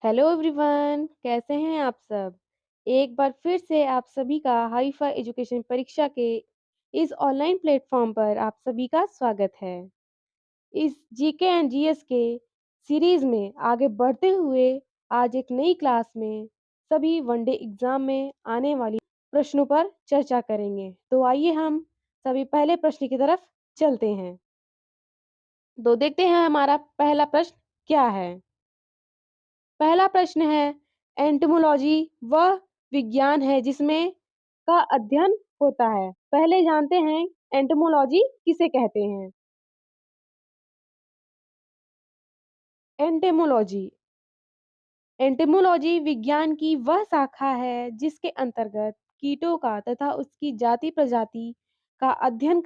Hello everyone, कैसे हैं आप सब? एक बार फिर से आप सभी का हाई-फाई एजुकेशन परीक्षा के इस ऑनलाइन प्लेटफ़ॉर्म पर आप सभी का स्वागत है। इस जीके एंड जीएस के सीरीज़ में आगे बढ़ते हुए आज एक नई क्लास में सभी वनडे एग्ज़ाम में आने वाली प्रश्नों पर चर्चा करेंगे। तो आइए हम सभी पहले प्रश्न की तरफ चलते हैं। तो देखते हैं हमारा पहला प्रश्न क्या है? पहला प्रश्न है एंटोमोलॉजी वह विज्ञान है जिसमें का अध्ययन होता है। पहले जानते हैं एंटोमोलॉजी किसे कहते हैं? एंटेमोलॉजी एंटेमोलॉजी विज्ञान की वह शाखा है जिसके अंतर्गत कीटों का तथा उसकी जाति प्रजाति का अध्ययन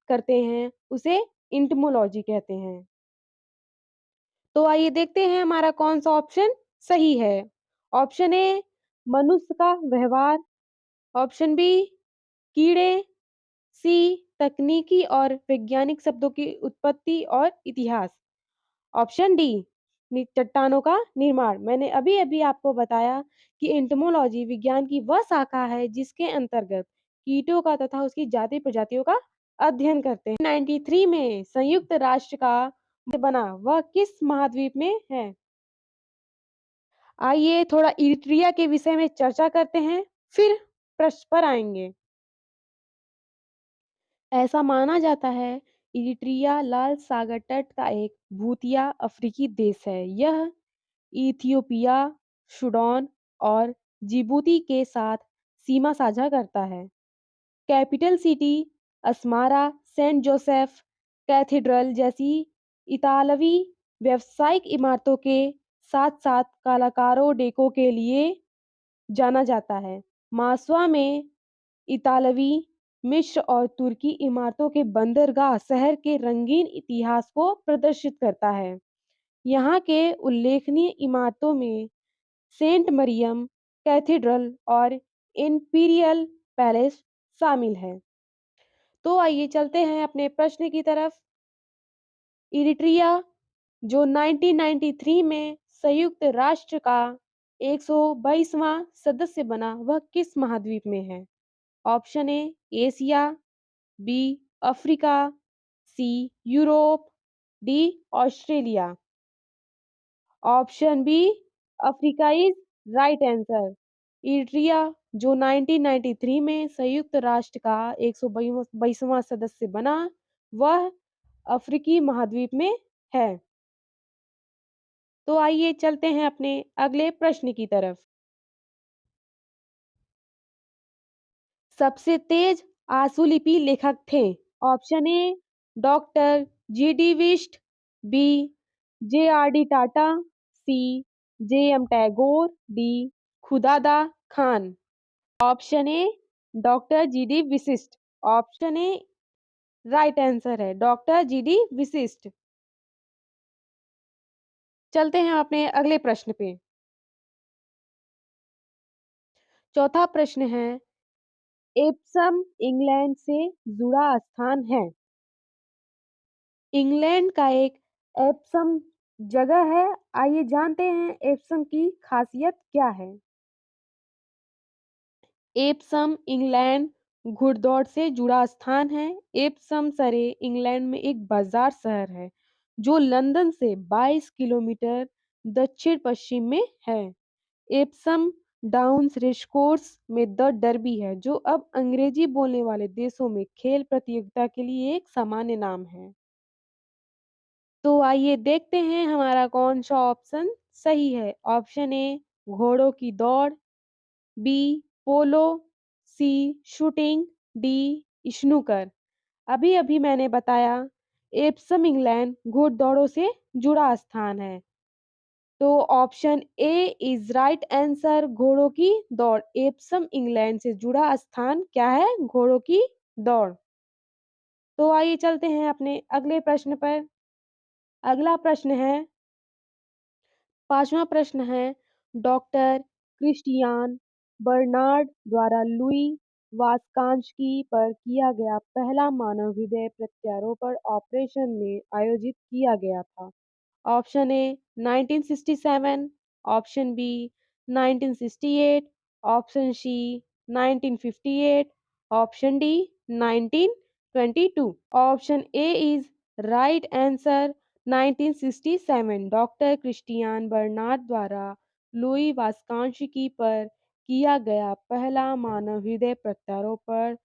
करते हैं उसे इंटमोलॉजी कहते हैं। तो आइए देखते हैं हमारा कौन सा ऑप्शन सही है। ऑप्शन ए मनुष्य का व्यवहार, ऑप्शन बी कीड़े, सी तकनीकी और वैज्ञानिक शब्दों की उत्पत्ति और इतिहास, ऑप्शन डी चट्टानों का निर्माण। मैंने अभी-अभी आपको बताया कि एंटोमोलॉजी विज्ञान की वह शाखा है जिसके अंतर्गत कीटों का तथा उसकी जाति प्रजातियों का अध्ययन करते हैं। 93 में संयुक्त राष्ट्र का बना वह किस महाद्वीप में है? आइए थोड़ा इरिट्रिया के विषय में चर्चा करते हैं, फिर प्रश्न पर आएंगे। ऐसा माना जाता है इरिट्रिया लाल सागर तट का एक भूतिया अफ्रीकी देश है। यह इथियोपिया, सूडान और जिबूती के साथ सीमा साझा करता है। Capital city Asmara, Saint Joseph cathedral जैसी इतालवी व्यावसायिक इमारतों के साथ-साथ कलाकारों डेको के लिए जाना जाता है। मास्वा में इतालवी, मिस्र और तुर्की इमारतों के बंदरगाह शहर के रंगीन इतिहास को प्रदर्शित करता है। यहाँ के उल्लेखनीय इमारतों में सेंट मरियम कैथेड्रल और इंपीरियल पैलेस शामिल है। तो आइए चलते हैं अपने प्रश्न की तरफ। इरिट्रिया जो 1993 में संयुक्त राष्ट्र का 122वां सदस्य बना वह किस महाद्वीप में है? Option A Asia, B Africa, C Europe, D Australia. Option B Africa is right answer. Eritrea जो 1993 में संयुक्त राष्ट्र का 122वां सदस्य बना वह अफ्रीकी महाद्वीप में है। तो आइए चलते हैं अपने अगले प्रश्न की तरफ। सबसे तेज आशुलिपि लेखक थे। Option A doctor G D Bist, B J R D Tata, C J M Tagore, D Khudadad Khan. Option A doctor G D विशिष्ट। ऑप्शन ए राइट आंसर है डॉक्टर जी डी विशिष्ट। चलते हैं अपने अगले प्रश्न पे। चौथा प्रश्न है एप्सम इंग्लैंड से जुड़ा स्थान है। इंग्लैंड का एक एप्सम जगह है। आइए जानते हैं एप्सम की खासियत क्या है। एप्सम इंग्लैंड घुड़दौड़ से जुड़ा स्थान है। एप्सम सरे इंग्लैंड में एक बाजार शहर है जो लंदन से 22 किलोमीटर दक्षिण पश्चिम में है। एप्सम डाउन्स रेसकोर्स में द डर्बी है जो अब अंग्रेजी बोलने वाले देशों में खेल प्रतियोगिता के लिए एक सामान्य नाम है। तो आइए देखते हैं हमारा कौन सा ऑप्शन सही है। ऑप्शन ए घोड़ों की दौड़, बी पोलो, सी शूटिंग, डी स्नूकर। अभी अभी मैंने बताया एप्सम इंग्लैंड घुड़दौड़ों से जुड़ा स्थान है। तो option A is right answer घोड़ों की दौड़। एप्सम इंग्लैंड से जुड़ा स्थान क्या है? घोड़ों की दौड़। तो आइए चलते हैं अपने अगले प्रश्न पर। अगला प्रश्न है 5वां प्रश्न है डॉक्टर क्रिस्टियान बर्नार्ड द्वारा लुई वास्कांस्की पर किया गया पहला मानव हृदय प्रत्यारोपण ऑपरेशन में आयोजित किया गया था। Option A 1967, option B 1968, option C 1958, option D 1922। Option A is right answer 1967 doctor Christiaan Barnard द्वारा लुई वास्कांशकी पर किया गया पहला मानव हृदय प्रत्यारोपण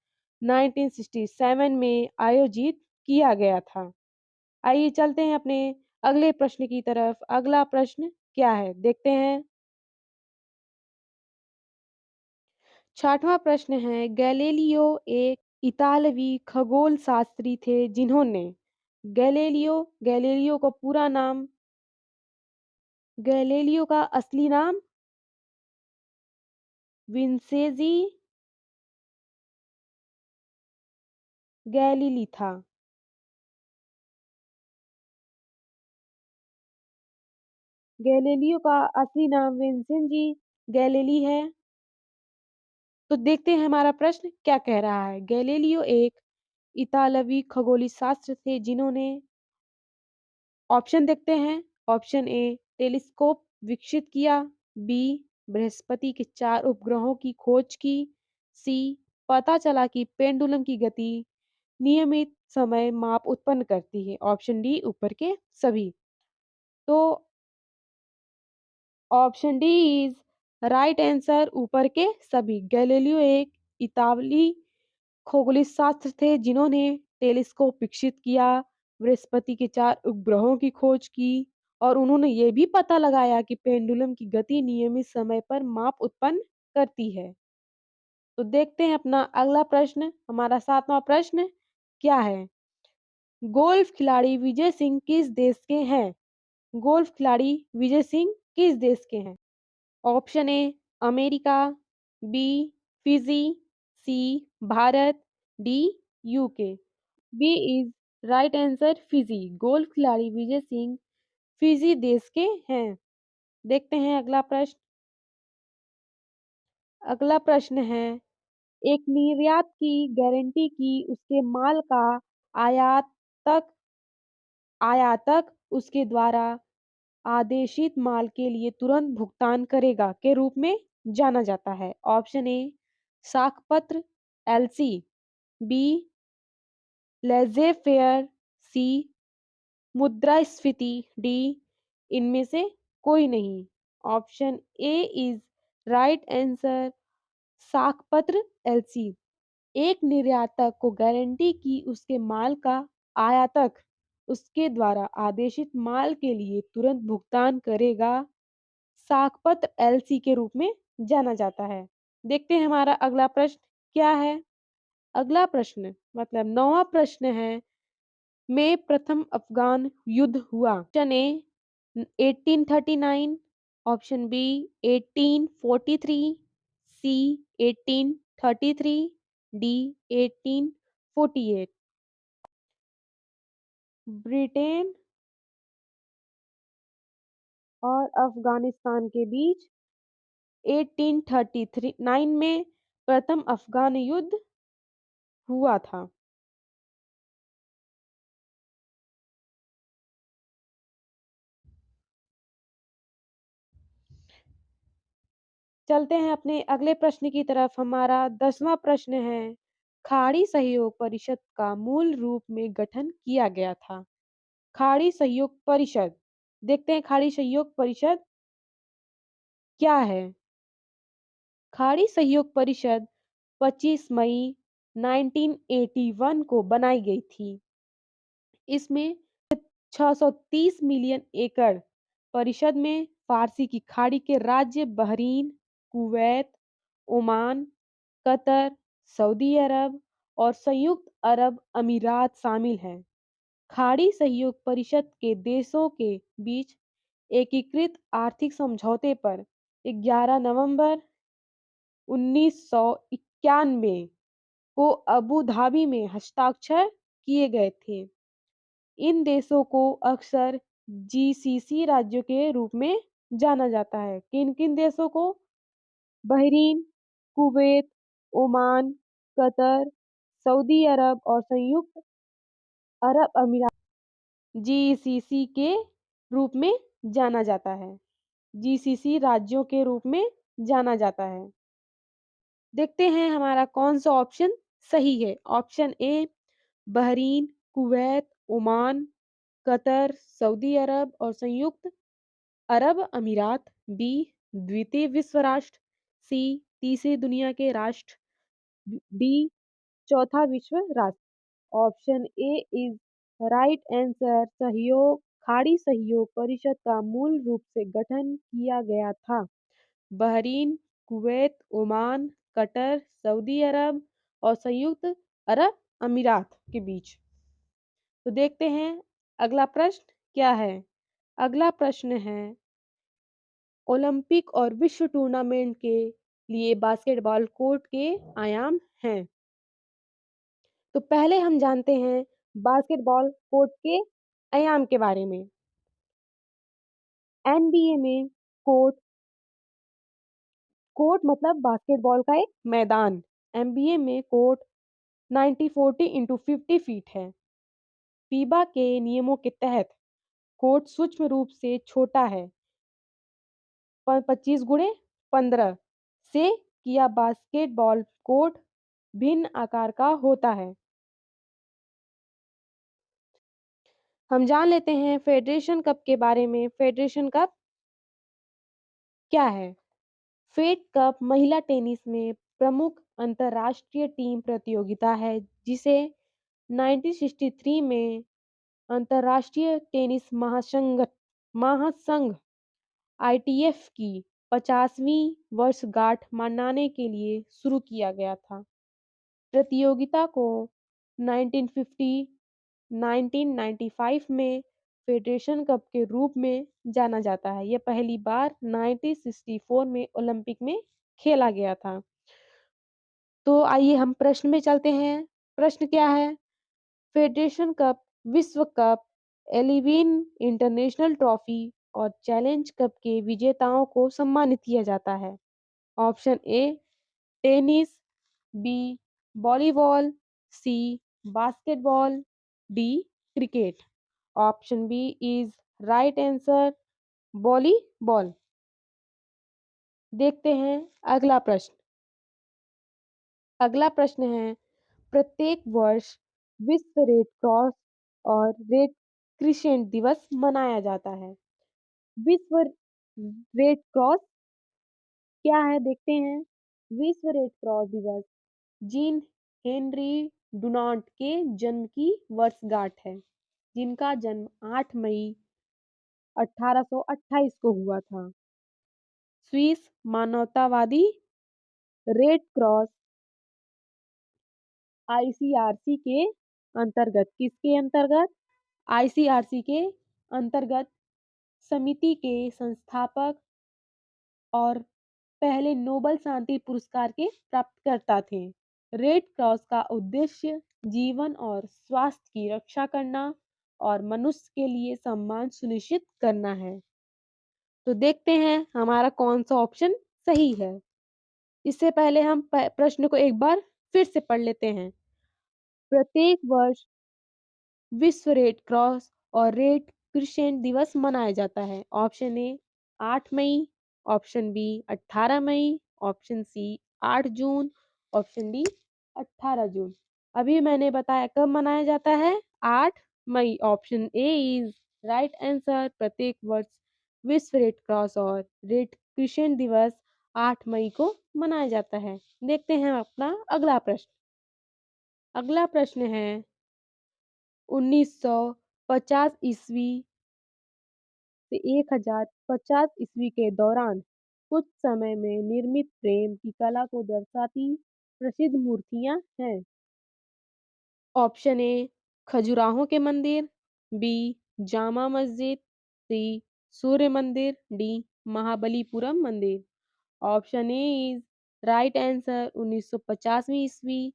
1967 में आयोजित किया गया था। आइए चलते हैं अपने अगले प्रश्न की तरफ। अगला प्रश्न क्या है देखते हैं। 6वां प्रश्न है गैलीलियो एक इतालवी खगोल शास्त्री थे जिन्होंने गैलीलियो का पूरा नाम गैलीलियो का असली नाम विंसेजी गैलीली था। गैलीलियो का असली नाम विंसेंजी गैलीली है। तो देखते हैं हमारा प्रश्न क्या कह रहा है। गैलीलियो एक इतालवी खगोलीय शास्त्र थे जिन्होंने ऑप्शन देखते हैं। ऑप्शन ए टेलीस्कोप विकसित किया, बी बृहस्पति के 4 उपग्रहों की खोज की, सी पता चला कि पेंडुलम की गति नियमित समय माप उत्पन्न करती है, ऑप्शन डी ऊपर के सभी। तो option D is right answer ऊपर के सभी। गैलीलियो एक इतालवी खगोलीय शास्त्र थे जिन्होंने टेलीस्कोप विकसित किया, बृहस्पति के 4 उपग्रहों की खोज की और उन्होंने ये भी पता लगाया कि पेंडुलम की गति नियमित समय पर माप उत्पन्न करती है। तो देखते हैं अपना अगला प्रश्न। हमारा 7वां प्रश्न क्या है। गोल्फ खिलाड़ी विजय सिंह किस देश के हैं? गोल्फ खिलाड़ी विजय सिंह किस देश के हैं? Option A America, B Fiji, C Bharat, D UK. B is right answer Fiji. Golf खिलाड़ी विजय सिंह फिजी देश के हैं। देखते हैं अगला प्रश्न। अगला प्रश्न है एक निर्यात की गारंटी की उसके माल का आयात तक आयातक उसके द्वारा आदेशित माल के लिए तुरंत भुगतान करेगा के रूप में जाना जाता है। ऑप्शन ए साख पत्र एलसी, बी लेजे फेयर, सी मुद्रास्फीति, डी इनमें से कोई नहीं। Option A is right answer साख पत्र एलसी। एक निर्यातक को गारंटी की उसके माल का आयातक उसके द्वारा आदेशित माल के लिए तुरंत भुगतान करेगा साखपत्र एलसी के रूप में जाना जाता है। देखते हैं हमारा अगला प्रश्न क्या है। अगला प्रश्न मतलब 9वां प्रश्न है में प्रथम अफगान युद्ध हुआ। Option A 1839, option B 1843, C 1833, D 1848। Britain और अफगानिस्तान के बीच 1839 में प्रथम अफगान युद्ध हुआ था। चलते हैं अपने अगले प्रश्न की तरफ। हमारा 10वां प्रश्न है खाड़ी सहयोग परिषद का मूल रूप में गठन किया गया था। खाड़ी सहयोग परिषद देखते हैं खाड़ी सहयोग परिषद क्या है। खाड़ी सहयोग परिषद 25 मई 1981 को बनाई गई थी। इसमें 630 मिलियन एकड़ परिषद में फारसी की खाड़ी के राज्य Bahrain, Kuwait, Oman, Qatar, Saudi अरब और संयुक्त अरब अमीरात शामिल हैं। खाड़ी सहयोग परिषद के देशों के बीच एकीकृत आर्थिक समझौते पर 11 नवंबर 1991 को अबू धाबी में हस्ताक्षर किए गए थे। इन देशों को अक्सर जीसीसी राज्यों के रूप में जाना जाता है। किन-किन देशों को? Bahrain, Kuwait, Oman, Qatar, Saudi अरब और संयुक्त अरब अमीरात जीसीसी के रूप में जाना जाता है। जीसीसी राज्यों के रूप में जाना जाता है। देखते हैं हमारा कौन-सा ऑप्शन सही है। Option A Bahrain, Kuwait, Oman, Qatar, Saudi अरब और संयुक्त अरब अमीरात। बी द्वितीय विश्व राष्ट्र। सी तीसरी दुनिया के राष्ट्र। डी चौथा विश्व राष्ट्र। Option A is right answer. सहयोग खाड़ी सहयोग परिषद का मूल रूप से गठन किया गया था Bahrain, Kuwait, Oman, Qatar, Saudi अरब और संयुक्त अरब अमीरात के बीच। तो देखते हैं अगला प्रश्न क्या है। अगला प्रश्न है ओलंपिक और विश्व टूर्नामेंट के लिए बास्केटबॉल कोर्ट के आयाम हैं। तो पहले हम जानते हैं बास्केटबॉल कोर्ट के आयाम के बारे में। एनबीए में कोर्ट कोर्ट मतलब बास्केटबॉल का एक मैदान। एनबीए में कोर्ट 90 40 इंटू 50 फीट है। फीबा के नियमों के तहत कोर्ट सूक्ष्म रूप से छोटा है 25 गुणे 15 से किया बास्केटबॉल कोर्ट भिन्न आकार का होता है। हम जान लेते हैं फेडरेशन कप के बारे में। फेडरेशन कप क्या है? फेड कप महिला टेनिस में प्रमुख अंतर्राष्ट्रीय टीम प्रतियोगिता है जिसे 1963 में अंतर्राष्ट्रीय टेनिस महासंघ आईटीएफ की 50वीं वर्षगांठ मनाने के लिए शुरू किया गया था। प्रतियोगिता को 1950 1995 में फेडरेशन कप के रूप में जाना जाता है। यह पहली बार 1964 में ओलंपिक में खेला गया था। तो आइए हम प्रश्न में चलते हैं। प्रश्न क्या है? फेडरेशन कप, विश्व कप, एलिविन इंटरनेशनल ट्रॉफी और चैलेंज कप के विजेताओं को सम्मानित किया जाता है। Option A tennis, B volleyball, C basketball, D cricket. Option B is right answer volleyball. देखते हैं अगला प्रश्न। अगला प्रश्न है प्रत्येक वर्ष विश्व रेड क्रॉस और रेड क्रिसेंट दिवस मनाया जाता है। विश्व रेड क्रॉस क्या है देखते हैं। विश्व रेड क्रॉस दिवस जीन हेनरी डुनांट के जन्म की वर्षगांठ है जिनका जन्म 8 मई 1828 को हुआ था। स्विस मानवतावादी रेड क्रॉस आईसीआरसी के अंतर्गत किसके अंतर्गत? आईसीआरसी के अंतर्गत समिति के संस्थापक और पहले नोबल शांति पुरस्कार के प्राप्तकर्ता थे। रेड क्रॉस का उद्देश्य जीवन और स्वास्थ्य की रक्षा करना और मनुष्य के लिए सम्मान सुनिश्चित करना है। तो देखते हैं हमारा कौन सा ऑप्शन सही है। इससे पहले हम प्रश्न को एक बार फिर से पढ़ लेते हैं। प्रत्येक वर्ष विश्व रेड क्रॉस और रेड क्रिसेंट दिवस मनाया जाता है। ऑप्शन ए 8 मई, ऑप्शन बी 18 मई, ऑप्शन सी 8 जून, ऑप्शन डी 18 जून। अभी मैंने बताया कब मनाया जाता है 8 मई। Option A is right answer. प्रत्येक वर्ष विश्व रेड क्रॉस और रेड क्रिसेंट दिवस 8 मई को मनाया जाता है। देखते हैं अपना अगला प्रश्न। अगला प्रश्न है 1950 ईस्वी से 1050 ईस्वी के दौरान कुछ समय में निर्मित प्रेम की कला को दर्शाती प्रसिद्ध मूर्तियां हैं। ऑप्शन ए खजुराहो के मंदिर, बी जामा मस्जिद, सी सूर्य मंदिर, डी महाबलीपुरम मंदिर। Option A is right answer. 1950वीं ईस्वी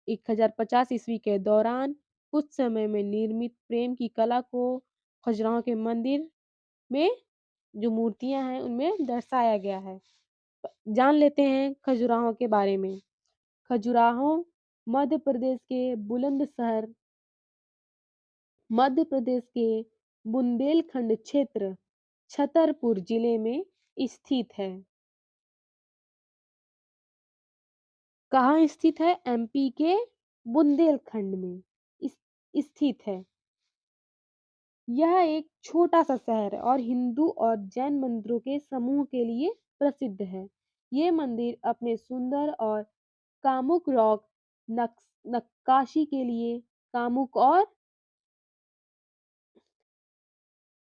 1050 ईस्वी के दौरान कुछ समय में निर्मित प्रेम की कला को खजुराहो के मंदिर में जो मूर्तियां हैं उनमें दर्शाया गया है। जान लेते हैं खजुराहो के बारे में। खजुराहो मध्य प्रदेश के बुलंदशहर मध्य प्रदेश के बुंदेलखंड क्षेत्र छतरपुर जिले में स्थित है? कहाँ स्थित है? एमपी के बुंदेलखंड में स्थित है। यह एक छोटा-सा शहर है और हिंदू और जैन मंदिरों के समूह के लिए प्रसिद्ध है। ये मंदिर अपने सुंदर और कामुक रॉक नक्स नक्काशी के लिए कामुक और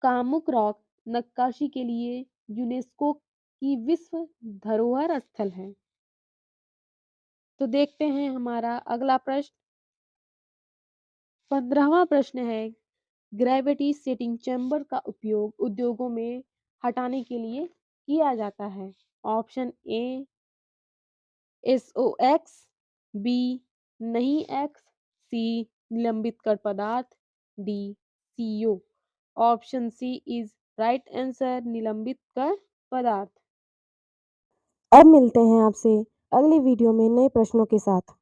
कामुक रॉक नक्काशी के लिए यूनेस्को की विश्व धरोहर स्थल है। तो देखते हैं हमारा अगला प्रश्न। 15वां प्रश्न है, ग्रेविटी सेटिंग चैम्बर का उपयोग उद्योगों में हटाने के लिए किया जाता है। ऑप्शन ए SOx, बी नहीं एक्स, सी निलंबित कर पदार्थ, D CO। Option C is right answer, निलंबित कर पदार्थ। अब मिलते हैं आपसे अगली वीडियो में नए प्रश्नों के साथ।